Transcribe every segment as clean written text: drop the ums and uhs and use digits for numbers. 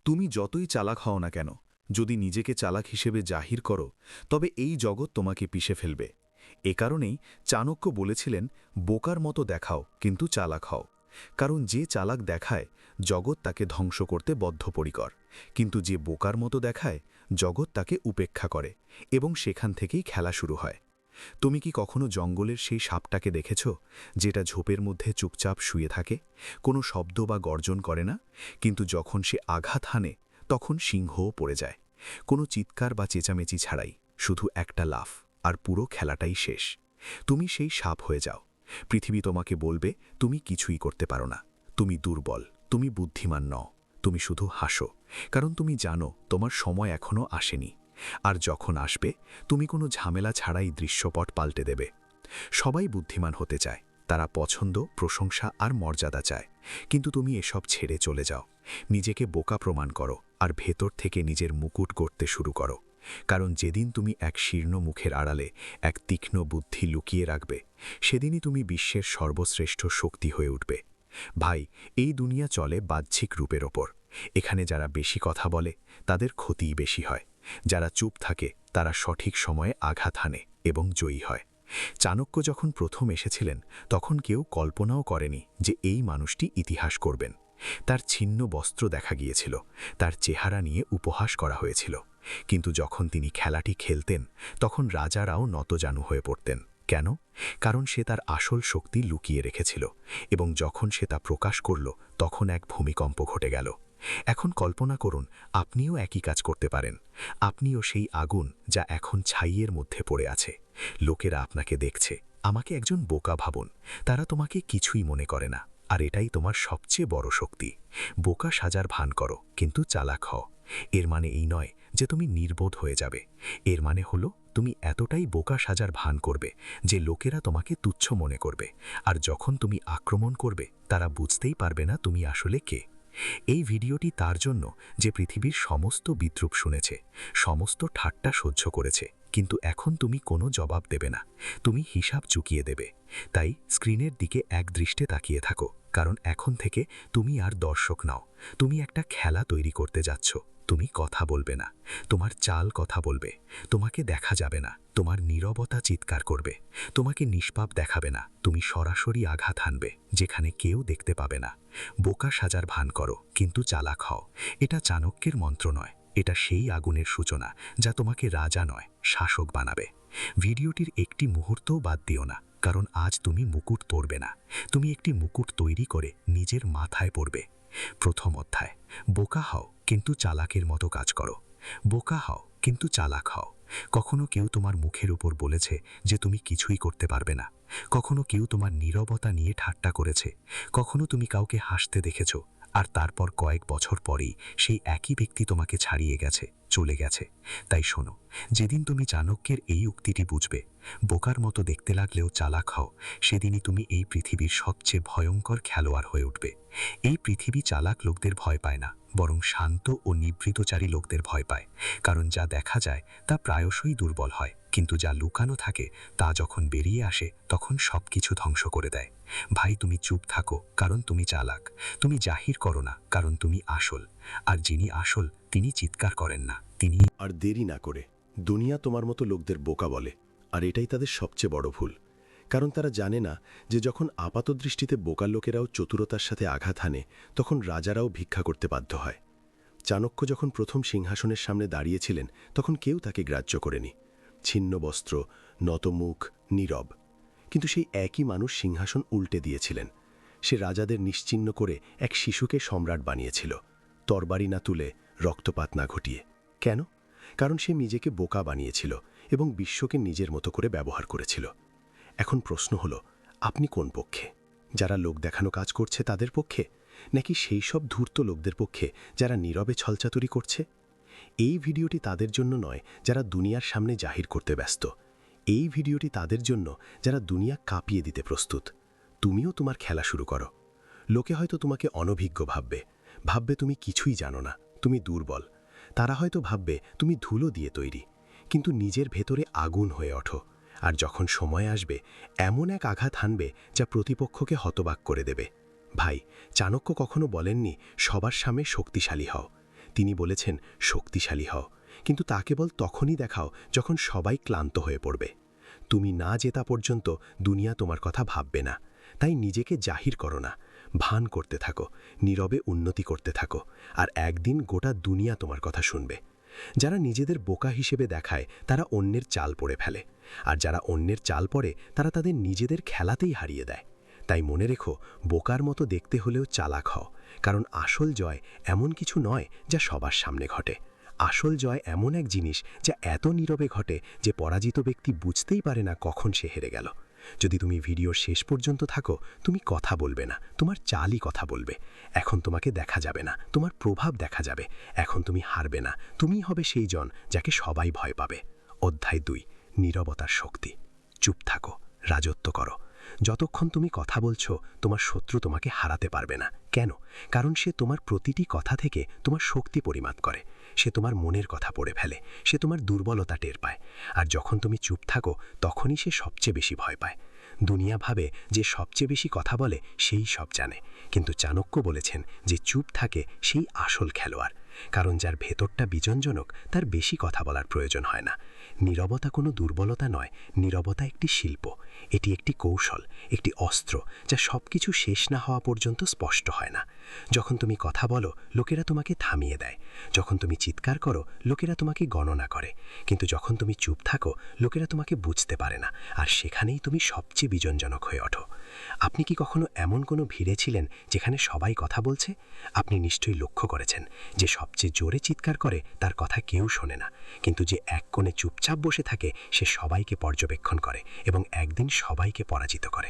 তুমি যতই চালাক হও না কেন, যদি নিজেকে চালাক হিসেবে জাহির করো, তবে এই জগৎ তোমাকে পিষে ফেলবে। এ কারণেই চাণক্য বলেছিলেন, বোকার মতো দেখাও কিন্তু চালাক হও। কারণ যে চালাক দেখায়, জগৎ তাকে ধ্বংস করতে বদ্ধপরিকর, কিন্তু যে বোকার মতো দেখায়, জগৎ তাকে উপেক্ষা করে, এবং সেখান থেকেই খেলা শুরু হয়। তুমি কি কখনো জঙ্গলের সেই সাপটাকে দেখেছ, যেটা ঝোপের মধ্যে চুপচাপ শুয়ে থাকে, কোনো শব্দ বা গর্জন করে না, কিন্তু যখন সে আঘাত হানে তখন সিংহও পড়ে যায়, কোনো চিৎকার বা চেঁচামেচি ছাড়াই, শুধু একটা লাফ, আর পুরো খেলাটাই শেষ। তুমি সেই সাপ হয়ে যাও। পৃথিবী তোমাকে বলবে তুমি কিছুই করতে পারো না, তুমি দুর্বল, তুমি বুদ্ধিমান নও, তুমি শুধু হাসো, কারণ তুমি জানো তোমার সময় এখনো আসেনি। আর যখন আসবে, তুমি কোনো ঝামেলা ছাড়াই দৃশ্যপট পাল্টে দেবে। সবাই বুদ্ধিমান হতে চায়, তারা পছন্দ, প্রশংসা আর মর্যাদা চায়, কিন্তু তুমি এসব ছেড়ে চলে যাও, নিজেকে বোকা প্রমাণ করো, আর ভেতর থেকে নিজের মুকুট গড়তে শুরু করো। কারণ যেদিন তুমি এক শীর্ণ মুখের আড়ালে এক তীক্ষ্ণ বুদ্ধি লুকিয়ে রাখবে, সেদিনই তুমি বিশ্বের সর্বশ্রেষ্ঠ শক্তি হয়ে উঠবে। ভাই, এই দুনিয়া চলে বাহ্যিক রূপের ওপর। এখানে যারা বেশি কথা বলে, তাদের ক্ষতিই বেশি হয়। যারা চুপ থাকে, তারা সঠিক সময়ে আঘাত হানে এবং জয়ী হয়। চাণক্য যখন প্রথম এসেছিলেন, তখন কেউ কল্পনাও করেনি যে এই মানুষটি ইতিহাস করবেন। তার ছিন্ন বস্ত্র দেখা গিয়েছিল, তার চেহারা নিয়ে উপহাস করা হয়েছিল, কিন্তু যখন তিনি খেলাটি খেলতেন, তখন রাজারাও নতজানু হয়ে পড়তেন। কেন? কারণ সে তার আসল শক্তি লুকিয়ে রেখেছিল, এবং যখন সে তা প্রকাশ করল, তখন এক ভূমিকম্প ঘটে গেল। এখন কল্পনা করুন, আপনিও একই কাজ করতে পারেন। আপনিও সেই আগুন, যা এখন ছাইয়ের মধ্যে পড়ে আছে। লোকেরা আপনাকে দেখছে, আমাকে একজন বোকা ভাবুন, তারা তোমাকে কিছুই মনে করে না। আর এটাই তোমার সবচেয়ে বড় শক্তি। বোকা সাজার ভান করো, কিন্তু চালাক হও। এর মানে এই নয় যে তুমি নির্বোধ হয়ে যাবে। এর মানে হলো তুমি এতটাই বোকা সাজার ভান করবে যে লোকেরা তোমাকে তুচ্ছ মনে করবে, আর যখন তুমি আক্রমণ করবে, তারা বুঝতেই পারবে না তুমি আসলে কে। এই ভিডিওটি তার জন্য যে পৃথিবীর সমস্ত বিদ্রূপ শুনেছে, সমস্ত ঠাট্টা সহ্য করেছে, কিন্তু এখন তুমি কোনো জবাব দেবে না, তুমি হিসাব চুকিয়ে দেবে। তাই স্ক্রিনের দিকে এক দৃষ্টে তাকিয়ে থাকো, কারণ এখন থেকে তুমি আর দর্শক নাও, তুমি একটা খেলা তৈরি করতে যাচ্ছ। তুমি কথা বলবে না, তোমার চাল কথা বলবে, তোমাকে দেখা যাবে না, তোমার নীরবতা চিৎকার করবে, তোমাকে নিষ্পাপ দেখাবে না, তুমি সরাসরি আঘাত হানবে যেখানে কেউ দেখতে পাবে না। বোকা সাজার ভান করো, কিন্তু চালাক হও। এটা চাণক্যের মন্ত্র নয়, এটা সেই আগুনের সূচনা যা তোমাকে রাজা নয়, শাসক বানাবে। ভিডিওটির একটি মুহূর্তও বাদ দিও না, কারণ আজ তুমি মুকুট পরবে না, তুমি একটি মুকুট তৈরি করে নিজের মাথায় পরবে। প্রথম অধ্যায়, বোকা হও কিন্তু চালাকের মতো কাজ করো। বোকা হও কিন্তু চালাক হও। কখনো কেউ তোমার মুখের উপর বলেছে যে তুমি কিছুই করতে পারবে না, কখনো কেউ তোমার নীরবতা নিয়ে ঠাট্টা করেছে, কখনো তুমি কাউকে হাসতে দেখেছ, আর তারপর কয়েক বছর পরেই সেই একই ব্যক্তি তোমাকে ছাড়িয়ে গেছে, চলে গেছে। তাই শোনো, যেদিন তুমি চাণক্যের এই উক্তিটি বুঝবে, বোকার মতো দেখতে লাগলেও চালাক হও, সেদিনই তুমি এই পৃথিবীর সবচেয়ে ভয়ঙ্কর খেলোয়াড় হয়ে উঠবে। এই পৃথিবী চালাক লোকদের ভয় পায় না, বরং শান্ত ও নিবৃতচারী লোকদের ভয় পায়। কারণ যা দেখা যায় তা প্রায়শই দুর্বল হয়, কিন্তু যা লুকানো থাকে তা যখন বেরিয়ে আসে, তখন সবকিছু ধ্বংস করে দেয়। ভাই, তুমি চুপ থাকো কারণ তুমি চালাক, তুমি জাহির করো না কারণ তুমি আসল, আর যিনি আসল তিনি চিৎকার করেন না, তিনি। আর দেরি না করে দুনিয়া তোমার মতো লোকদের বোকা বলে, আর এটাই তাদের সবচেয়ে বড় ভুল। কারণ তারা জানে না যে যখন আপাতদৃষ্টিতে বোকা লোকেরাও চতুরতার সাথে আঘাত হানে, তখন রাজারাও ভিক্ষা করতে বাধ্য হয়। চাণক্য যখন প্রথম সিংহাসনের সামনে দাঁড়িয়েছিলেন, তখন কেউ তাকে গ্রাহ্য করেনি। ছিন্ন বস্ত্র, নতমুখ, নীরব। কিন্তু সেই একই মানুষ সিংহাসন উল্টে দিয়েছিলেন। সে রাজাদের নিশ্চিহ্ন করে এক শিশুকে সম্রাট বানিয়েছিল, তরবারি না তুলে, রক্তপাত না ঘটিয়ে। কেন? কারণ সে নিজেকে বোকা বানিয়েছিল এবং বিশ্বকে নিজের মতো করে ব্যবহার করেছিল। এখন প্রশ্ন হলো, আপনি কোন পক্ষে? যারা লোক দেখানো কাজ করছে তাদের পক্ষে, নাকি সেই সব ধূর্ত লোকদের পক্ষে যারা নীরবে ছলচাতুরি করছে? এই ভিডিওটি তাদের জন্য নয় যারা দুনিয়ার সামনে জাহির করতে ব্যস্ত। এই ভিডিওটি তাদের জন্য যারা দুনিয়া কাঁপিয়ে দিতে প্রস্তুত। তুমিও তোমার খেলা শুরু করো। লোকে হয়তো তোমাকে অনভিজ্ঞ ভাববে তুমি কিছুই জানো না, তুমি দুর্বল। তারা হয়তো ভাববে তুমি ধুলো দিয়ে তৈরি, কিন্তু নিজের ভেতরে আগুন হয়ে ওঠো। আর যখন সময় আসবে, এমন এক আঘাত হানবে যা প্রতিপক্ষকে হতবাক করে দেবে। ভাই, চাণক্য কখনো বলেননি সবার সামনে শক্তিশালী হও, তিনি বলেছেন শক্তিশালী হও, কিন্তু তা কেবল তখনই দেখাও যখন সবাই ক্লান্ত হয়ে পড়বে। তুমি না জেতা পর্যন্ত দুনিয়া তোমার কথা ভাববে না। তাই নিজেকে জাহির করো না, ভান করতে থাকো, নীরবে উন্নতি করতে থাকো, আর একদিন গোটা দুনিয়া তোমার কথা শুনবে। যারা নিজেদের বোকা হিসেবে দেখায় তারা অন্যের চাল পড়ে ফেলে, আর যারা অন্যের চাল পড়ে তারা তাদের নিজেদের খেলাতেই হারিয়ে দেয়। তাই মনে রেখো, বোকার মতো দেখতে হলেও চালাক হও, কারণ আসল জয় এমন কিছু নয় যা সবার সামনে ঘটে। আসল জয় এমন এক জিনিস যা এত নীরবে ঘটে যে পরাজিত ব্যক্তি বুঝতেই পারে না কখন সে হেরে গেল। যদি তুমি ভিডিওর শেষ পর্যন্ত থাকো, তুমি কথা বলবে না, তোমার চালই কথা বলবে। এখন তোমাকে দেখা যাবে না, তোমার প্রভাব দেখা যাবে। এখন তুমি হারবে না, তুমিই হবে সেই জন যাকে সবাই ভয় পাবে। অধ্যায় 2, নীরবতার শক্তি। চুপ থাকো, রাজত্ব করো। যতক্ষণ তুমি কথা বলছো, তোমার শত্রু তোমাকে হারাতে পারবে না। কেন? কারণ সে তোমার প্রতিটি কথা থেকে তোমার শক্তি পরিমাপ করে। সে তোমার মনের কথা পড়ে ফেলে, সে তোমার দুর্বলতা টের পায়। আর যখন তুমি চুপ থাকো, তখনই সে সবচেয়ে বেশি ভয় পায়। দুনিয়া ভাবে যে সবচেয়ে বেশি কথা বলে সেই সব জানে, কিন্তু চাণক্য বলেছেন যে চুপ থাকে সেই আসল খেলোয়াড়। কারণ যার ভেতরটা বিজনজনক তার বেশি কথা বলার প্রয়োজন হয় না। নীরবতা কোনো দুর্বলতা নয়, নীরবতা একটি শিল্প। এটি একটি কৌশল, একটি অস্ত্র যা সবকিছু শেষ না হওয়া পর্যন্ত স্পষ্ট হয় না। যখন তুমি কথা বলো, লোকেরা তোমাকে থামিয়ে দেয়। যখন তুমি চিৎকার করো, লোকেরা তোমাকে গণনা করে। কিন্তু যখন তুমি চুপ থাকো, লোকেরা তোমাকে বুঝতে পারে না, আর সেখানেই তুমি সবচেয়ে বিজনজনক হয়ে ওঠো। আপনি কি কখনো এমন কোনো ভিড়ে ছিলেন যেখানে সবাই কথা বলছে? আপনি নিশ্চয়ই লক্ষ্য করেছেন যে সবচেয়ে জোরে চিৎকার করে তার কথা কেউ শোনে না, কিন্তু যে এক কোণে চুপচাপ বসে থাকে সে সবাইকে পর্যবেক্ষণ করে এবং একদিন সবাইকে পরাজিত করে।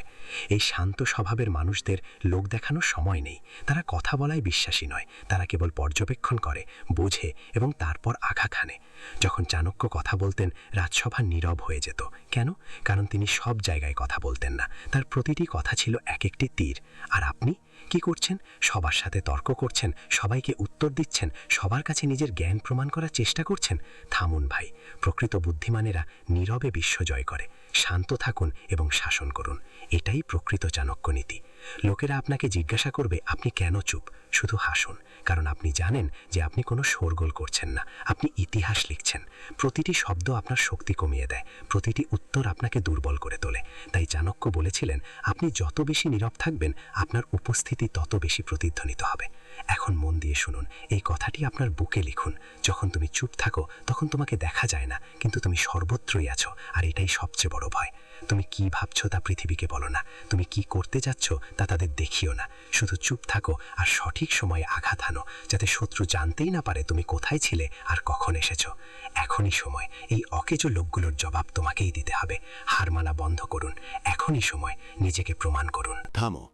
এই শান্ত স্বভাবের মানুষদের লোক দেখানোর সময় নেই। তারা কথা বলায় বিশ্বাসী নয়, তারা কেবল পর্যবেক্ষণ করে, বোঝে এবং তারপর আঘাত হানে। যখন চাণক্য কথা বলতেন, রাজসভা নীরব হয়ে যেত। কেন? কারণ তিনি সব জায়গায় কথা বলতেন না, তার প্রতিটি কথা ছিল এক একটি তীর। আর আপনি কি করছেন? সবার সাথে তর্ক করছেন, সবাইকে উত্তর দিচ্ছেন, সবার কাছে নিজের জ্ঞান প্রমাণ করার চেষ্টা করছেন। থামুন ভাই, প্রকৃত বুদ্ধিমানেরা নীরবে বিশ্ব জয় করে। শান্ত থাকুন এবং শাসন করুন। এটাই প্রকৃত চাণক্য নীতি। লোকেরা আপনাকে জিজ্ঞাসা করবে আপনি কেন চুপ, শুধু হাসুন, কারণ আপনি জানেন যে আপনি কোনো শোরগোল করছেন না, আপনি ইতিহাস লিখছেন। প্রতিটি শব্দ আপনার শক্তি কমিয়ে দেয়, প্রতিটি উত্তর আপনাকে দুর্বল করে তোলে। তাই চাণক্য বলেছিলেন, আপনি যত বেশি নীরব থাকবেন, আপনার উপস্থিতি তত বেশি প্রতিধ্বনিত হবে। এখন মন দিয়ে শুনুন, এই কথাটি আপনার বুকে লিখুন। যখন তুমি চুপ থাকো, তখন তোমাকে দেখা যায় না, কিন্তু তুমি সর্বত্রই আছো, আর এটাই সবচেয়ে বড় ভয়। তুমি কি ভাবছো তা পৃথিবীকে বলো না, তুমি কি করতে যাচ্ছ তা তাদের দেখিও না। শুধু চুপ থাকো আর সঠিক সময়ে আঘাত হানো, যাতে শত্রু জানতেই না পারে তুমি কোথায় ছিলে আর কখন এসেছো। এখনই সময়, এই অকেজো লোকগুলোর জবাব তোমাকেই দিতে হবে। হার মানা বন্ধ করুন, এখনই সময়, নিজেকে প্রমাণ করুন। থামো,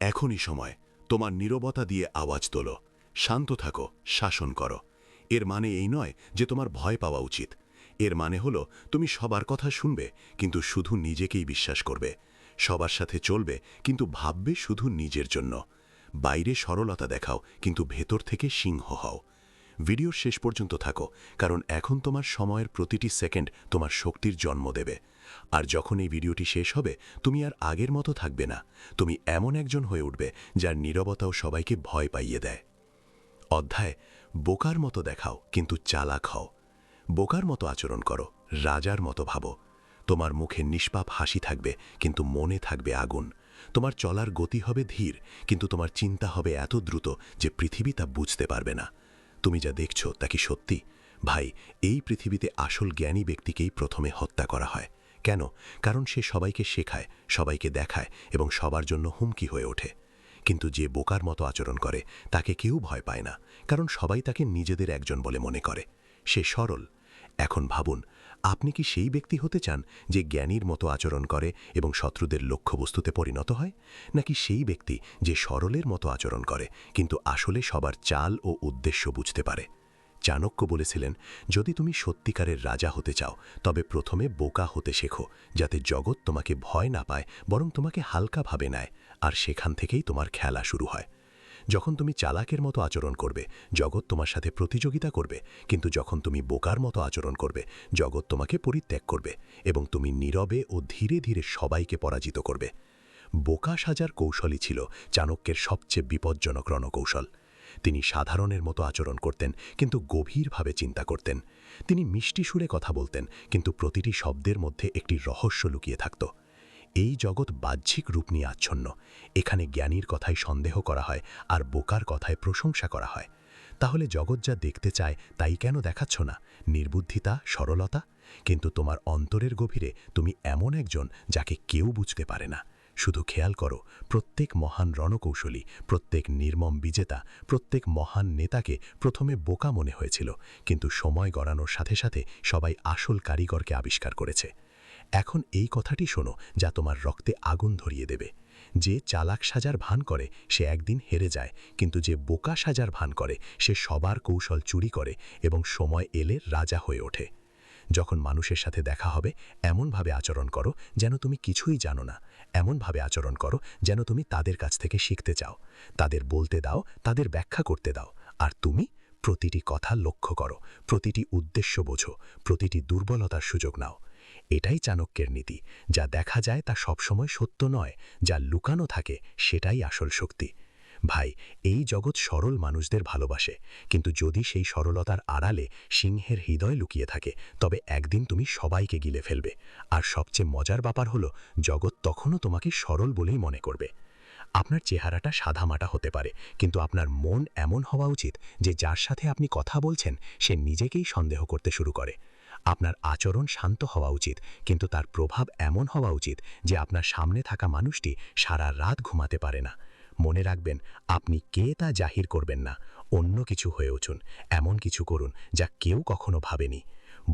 এখনই সময়। তোমার নীরবতা দিয়ে আওয়াজ তোলো, শান্ত থাকো, শাসন করো। এর মানে এই নয় যে তোমার ভয় পাওয়া উচিত। এর মানে হলো তুমি সবার কথা শুনবে, কিন্তু শুধু নিজেকেই বিশ্বাস করবে। সবার সাথে চলবে, কিন্তু ভাববে শুধু নিজের জন্য। বাইরে সরলতা দেখাও, কিন্তু ভেতর থেকে সিংহ হও। ভিডিওর শেষ পর্যন্ত থাকো, কারণ এখন তোমার সময়ের প্রতিটি সেকেন্ড তোমার শক্তির জন্ম দেবে। আর যখন এই ভিডিওটি শেষ হবে, তুমি আর আগের মতো থাকবে না। তুমি এমন একজন হয়ে উঠবে যার নীরবতাও সবাইকে ভয় পাইয়ে দেয়। অধ্যায়, বোকার মতো দেখাও কিন্তু চালাক হও। বোকার মতো আচরণ করো, রাজার মতো ভাবো। তোমার মুখে নিষ্পাপ হাসি থাকবে, কিন্তু মনে থাকবে আগুন। তোমার চলার গতি হবে ধীর, কিন্তু তোমার চিন্তা হবে এত দ্রুত যে পৃথিবী তা বুঝতে পারবে না। তুমি যা দেখছো তা কি সত্যি? ভাই, এই পৃথিবীতে আসল জ্ঞানী ব্যক্তিকেই প্রথমে হত্যা করা হয়। কেন? কারণ সে সবাইকে শেখায়, সবাইকে দেখায় এবং সবার জন্য হুমকি হয়ে ওঠে। কিন্তু যে বোকার মতো আচরণ করে তাকে কেউ ভয় পায় না, কারণ সবাই তাকে নিজেদের একজন বলে মনে করে। সে সরল। এখন ভাবুন, আপনি কি সেই ব্যক্তি হতে চান যে জ্ঞানীর মতো আচরণ করে এবং শত্রুদের লক্ষ্যবস্তুতে পরিণত হয়, নাকি সেই ব্যক্তি যে সরলের মতো আচরণ করে কিন্তু আসলে সবার চাল ও উদ্দেশ্য বুঝতে পারে? চাণক্য বলেছিলেন, যদি তুমি সত্যিকারের রাজা হতে চাও, তবে প্রথমে বোকা হতে শেখো, যাতে জগৎ তোমাকে ভয় না পায়, বরং তোমাকে হালকাভাবে নেয়, আর সেখান থেকেই তোমার খেলা শুরু হয়। যখন তুমি চালাকের মতো আচরণ করবে, জগৎ তোমার সাথে প্রতিযোগিতা করবে, কিন্তু যখন তুমি বোকার মতো আচরণ করবে, জগৎ তোমাকে পরিত্যাগ করবে এবং তুমি নীরবে ও ধীরে ধীরে সবাইকে পরাজিত করবে। বোকা সাজার কৌশলই ছিল চাণক্যের সবচেয়ে বিপজ্জনক রণকৌশল। তিনি সাধারণের মতো আচরণ করতেন, কিন্তু গভীরভাবে চিন্তা করতেন। তিনি মিষ্টি সুরে কথা বলতেন, কিন্তু প্রতিটি শব্দের মধ্যে একটি রহস্য লুকিয়ে থাকত। এই জগৎ বাহ্যিক রূপ নিয়ে আচ্ছন্ন। এখানে জ্ঞানীর কথায় সন্দেহ করা হয়, আর বোকার কথায় প্রশংসা করা হয়। তাহলে জগৎ যা দেখতে চায় তাই কেন দেখাচ্ছ না? নির্বুদ্ধিতা, সরলতা? কিন্তু তোমার অন্তরের গভীরে তুমি এমন একজন যাকে কেউ বুঝতে পারে না। শুধু খেয়াল করো, প্রত্যেক মহান রণকৌশলী, প্রত্যেক নির্মম বিজেতা, প্রত্যেক মহান নেতাকে প্রথমে বোকা মনে হয়েছিল, কিন্তু সময় গড়ানোর সাথে সাথে সবাই আসল কারিগরকে আবিষ্কার করেছে। এখন এই কথাটি শোনো, যা তোমার রক্তে আগুন ধরিয়ে দেবে। যে চালাক সাজার ভান করে সে একদিন হেরে যায়, কিন্তু যে বোকা সাজার ভান করে সে সবার কৌশল চুরি করে এবং সময় এলে রাজা হয়ে ওঠে। যখন মানুষের সাথে দেখা হবে, এমনভাবে আচরণ করো যেন তুমি কিছুই জানো না। এমনভাবে আচরণ করো যেন তুমি তাদের কাছ থেকে শিখতে চাও। তাদের বলতে দাও, তাদের ব্যাখ্যা করতে দাও। আর তুমি প্রতিটি কথা লক্ষ্য করো, প্রতিটি উদ্দেশ্য বোঝো, প্রতিটি দুর্বলতার সুযোগ নাও। এটাই চাণক্যের নীতি। যা দেখা যায় তা সবসময় সত্য নয়, যা লুকানো থাকে সেটাই আসল শক্তি। ভাই, এই জগৎ সরল মানুষদের ভালোবাসে, কিন্তু যদি সেই সরলতার আড়ালে সিংহের হৃদয় লুকিয়ে থাকে, তবে একদিন তুমি সবাইকে গিলে ফেলবে। আর সবচেয়ে মজার ব্যাপার হলো, জগৎ তখনও তোমাকে সরল বলেই মনে করবে। আপনার চেহারাটা সাদামাটা হতে পারে, কিন্তু আপনার মন এমন হওয়া উচিত যে যার সাথে আপনি কথা বলছেন সে নিজেকেই সন্দেহ করতে শুরু করে। আপনার আচরণ শান্ত হওয়া উচিত, কিন্তু তার প্রভাব এমন হওয়া উচিত যে আপনার সামনে থাকা মানুষটি সারা রাত ঘুমাতে পারে না। মনে রাখবেন, আপনি কে তা জাহির করবেন না। অন্য কিছু হয়ে উঠুন, এমন কিছু করুন যা কেউ কখনো ভাবেনি।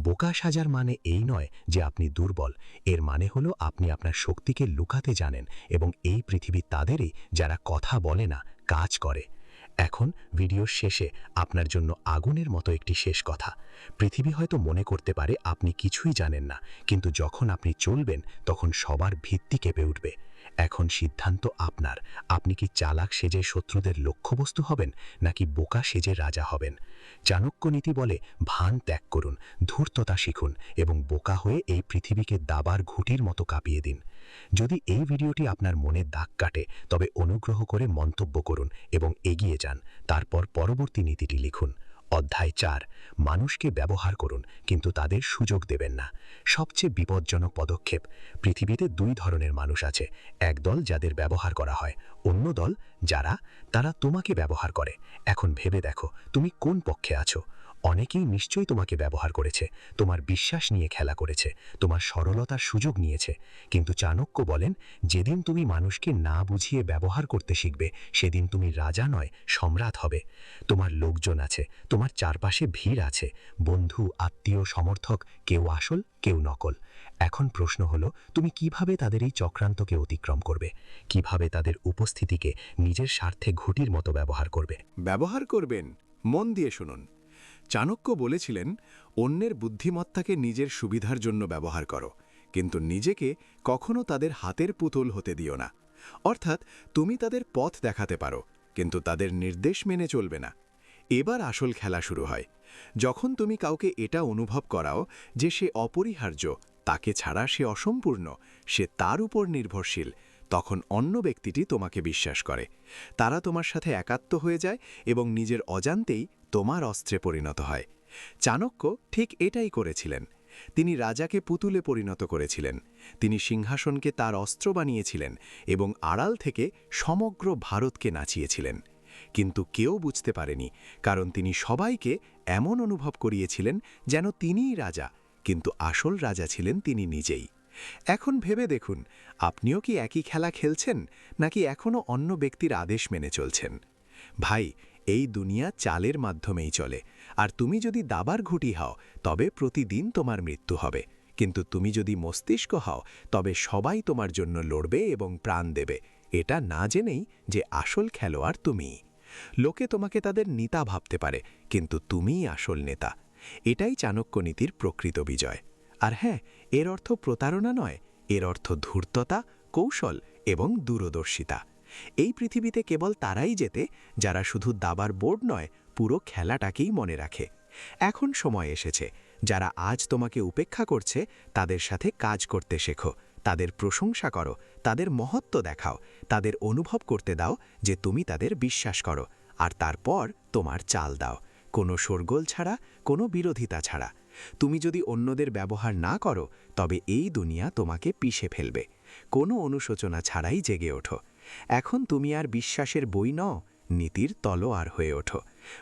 বোকা সাজার মানে এই নয় যে আপনি দুর্বল। এর মানে হলো আপনি আপনার শক্তিকে লুকাতে জানেন, এবং এই পৃথিবী তাদেরই যারা কথা বলে না, কাজ করে। এখন ভিডিওর শেষে আপনার জন্য আগুনের মতো একটি শেষ কথা। পৃথিবী হয়তো মনে করতে পারে আপনি কিছুই জানেন না, কিন্তু যখন আপনি চলবেন তখন সবার ভিত্তি কেঁপে উঠবে। এখন সিদ্ধান্ত আপনার। আপনি কি চালাক সেজে শত্রুদের লক্ষ্যবস্তু হবেন, নাকি বোকা সেজে রাজা হবেন? চাণক্য নীতি বলে, ভান ত্যাগ করুন, ধূর্ততা শিখুন, এবং বোকা হয়ে এই পৃথিবীকে দাবার ঘুঁটির মতো কাঁপিয়ে দিন। যদি এই ভিডিওটি আপনার মনে দাগ কাটে, তবে অনুগ্রহ করে মন্তব্য করুন এবং এগিয়ে যান। তারপর পরবর্তী নীতিটি লিখুন। অধ্যায় 4, মানুষকে ব্যবহার করুন, কিন্তু তাদের সুযোগ দেবেন না। সবচেয়ে বিপজ্জনক পদক্ষেপ। পৃথিবীতে 2 ধরনের মানুষ আছে। এক দল যাদের ব্যবহার করা হয়, অন্য দল তারা তোমাকে ব্যবহার করে। এখন ভেবে দেখো, তুমি কোন পক্ষে আছো? অনেকেই নিশ্চয়ই তোমাকে ব্যবহার করেছে, তোমার বিশ্বাস নিয়ে খেলা করেছে, তোমার সরলতার সুযোগ নিয়েছে। কিন্তু চাণক্য বলেন, যেদিন তুমি মানুষকে না বুঝিয়ে ব্যবহার করতে শিখবে, সেদিন তুমি রাজা নয়, সম্রাট হবে। তোমার লোকজন আছে, তোমার চারপাশে ভিড় আছে, বন্ধু, আত্মীয়, সমর্থক, কেউ আসল, কেউ নকল। এখন প্রশ্ন হলো, তুমি কিভাবে তাদের এই চক্রান্তকে অতিক্রম করবে? কিভাবে তাদের উপস্থিতিকে নিজের স্বার্থে ঘুঁটির মতো ব্যবহার করবে? ব্যবহার করবেন, মন দিয়ে শুনুন। চাণক্য বলেছিলেন, অন্যের বুদ্ধিমত্তাকে নিজের সুবিধার জন্য ব্যবহার করো, কিন্তু নিজেকে কখনো তাদের হাতের পুতুল হতে দিও না। অর্থাৎ তুমি তাদের পথ দেখাতে পারো, কিন্তু তাদের নির্দেশ মেনে চলবে না। এবার আসল খেলা শুরু হয়। যখন তুমি কাউকে এটা অনুভব করাও যে সে অপরিহার্য, তাকে ছাড়া সে অসম্পূর্ণ, সে তার উপর নির্ভরশীল, তখন অন্য ব্যক্তিটি তোমাকে বিশ্বাস করে। তারা তোমার সাথে একাত্ম হয়ে যায় এবং নিজের অজান্তেই তোমার অস্ত্রে পরিণত হয়। চাণক্য ঠিক এটাই করেছিলেন। তিনি রাজাকে পুতুলে পরিণত করেছিলেন। তিনি সিংহাসনকে তার অস্ত্র বানিয়েছিলেন এবং আড়াল থেকে সমগ্র ভারতকে নাচিয়েছিলেন। কিন্তু কেউ বুঝতে পারেনি, কারণ তিনি সবাইকে এমন অনুভব করিয়েছিলেন যেন তিনিই রাজা, কিন্তু আসল রাজা ছিলেন তিনি নিজেই। এখন ভেবে দেখুন, আপনিও কি একই খেলা খেলছেন, নাকি এখনও অন্য ব্যক্তির আদেশ মেনে চলছেন? ভাই, এই দুনিয়া চালের মাধ্যমেই চলে, আর তুমি যদি দাবার ঘুঁটি হও তবে প্রতিদিন তোমার মৃত্যু হবে। কিন্তু তুমি যদি মস্তিষ্ক হও, তবে সবাই তোমার জন্য লড়বে এবং প্রাণ দেবে, এটা না জেনেই যে আসল খেলোয়াড় তুমিই। লোকে তোমাকে তাদের নেতা ভাবতে পারে, কিন্তু তুমিই আসল নেতা। এটাই চাণক্য নীতির প্রকৃত বিজয়। আর হ্যাঁ, এর অর্থ প্রতারণা নয়, এর অর্থ ধূর্ততা, কৌশল এবং দূরদর্শিতা। এই পৃথিবীতে কেবল তারাই জেতে যারা শুধু দাবার বোর্ড নয়, পুরো খেলাটাকেই মনে রাখে। এখন সময় এসেছে, যারা আজ তোমাকে উপেক্ষা করছে তাদের সাথে কাজ করতে শেখো, তাদের প্রশংসা করো, তাদের মহত্ব দেখাও, তাদের অনুভব করতে দাও যে তুমি তাদের বিশ্বাস করো। আর তারপর তোমার চাল দাও, কোনো শোরগোল ছাড়া, কোনো বিরোধিতা ছাড়া। তুমি যদি অন্যদের ব্যবহার না করো, তবে এই দুনিয়া তোমাকে পিষে ফেলবে। কোনো অনুশোচনা ছাড়াই জেগে ওঠো। এখন তুমি আর বিশ্বাসের বই নও, নীতির তলোয়ার হয়ে ওঠো।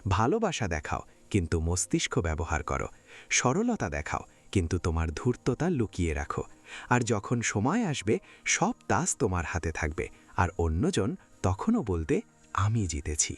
ভালোবাসা দেখাও, কিন্তু মস্তিষ্ক ব্যবহার করো। সরলতা দেখাও, কিন্তু তোমার ধূর্ততা লুকিয়ে রাখো। আর যখন সময় আসবে, সব তাস তোমার হাতে থাকবে, আর অন্যজন তখনও বলতে, আমি জিতেছি।